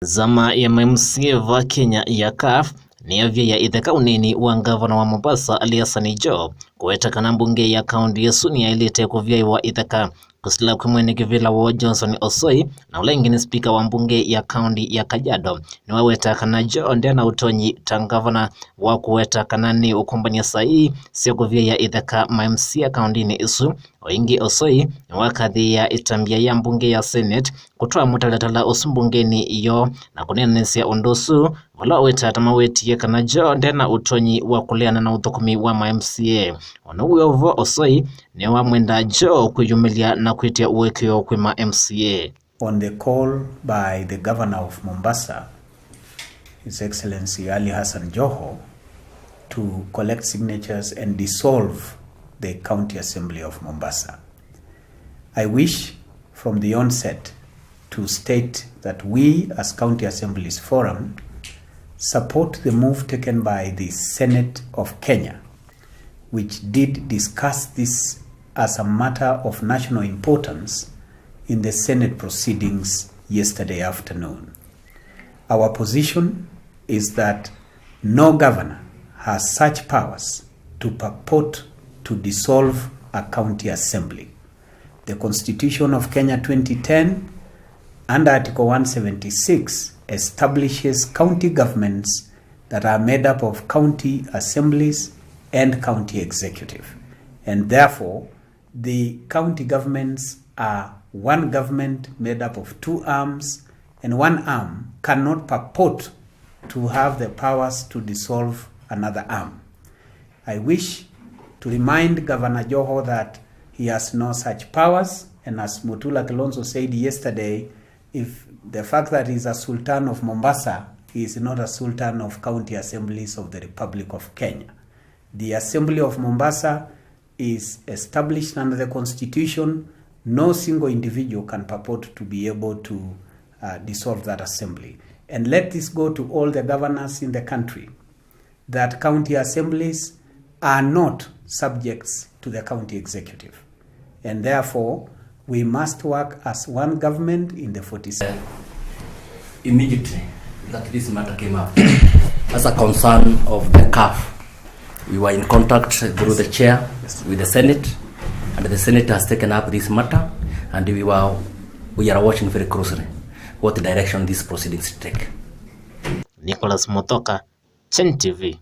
Zama ya MMCA va Kenya ya CAF ni avya ya itheka unini wa gavana wa Mombasa Ali Hassan Joho kuwetakana mbunge ya kaunti ya Sunia ilite kuvya wa itheka kusila kumwene kivila wa Johnson Osoi na ula ingine speaker wa mbunge ya kaunti ya Kajiado ni wawetakana Joho ndena utonyi tangavana wa kuwetakana ni ukumbania sahi sio kuvya ya itheka MMCA kaunti ni isu oingi Osoi ni wakadhi ya itambia ya mbunge ya Senate kutoa mutalatala usumbungeni iyo na kunenesia undosu wala wetata wetie kana Joho ndena utonyi wa kuleana na uthukumi wa MMCA onuwe Osoi ni wa mwenda Joho kuyumilia na kuitia uwekeo kwa MMCA. On the call by the governor of Mombasa, His Excellency Ali Hassan Joho, to collect signatures and dissolve the County Assembly of Mombasa. I wish from the onset to state that we as County Assemblies Forum support the move taken by the Senate of Kenya, which did discuss this as a matter of national importance in the Senate proceedings yesterday afternoon. Our position is that no governor has such powers to purport to dissolve a county assembly. The Constitution of Kenya 2010 and Article 176 establishes county governments that are made up of county assemblies and county executive. And therefore, the county governments are one government made up of two arms, and one arm cannot purport to have the powers to dissolve another arm. I wish to remind Governor Joho that he has no such powers, and as Mutula Kilonzo said yesterday, if the fact that he's a Sultan of Mombasa, he is not a Sultan of county assemblies of the Republic of Kenya. The Assembly of Mombasa is established under the Constitution. No single individual can purport to be able to dissolve that assembly. And let this go to all the governors in the country, that county assemblies are not subjects to the county executive. And therefore, we must work as one government in the 47. Immediately that this matter came up, as a concern of the CAF, we were in contact through the chair with the Senate, and the Senate has taken up this matter, and we are watching very closely what direction these proceedings take. Nicholas Motoka, Chen TV.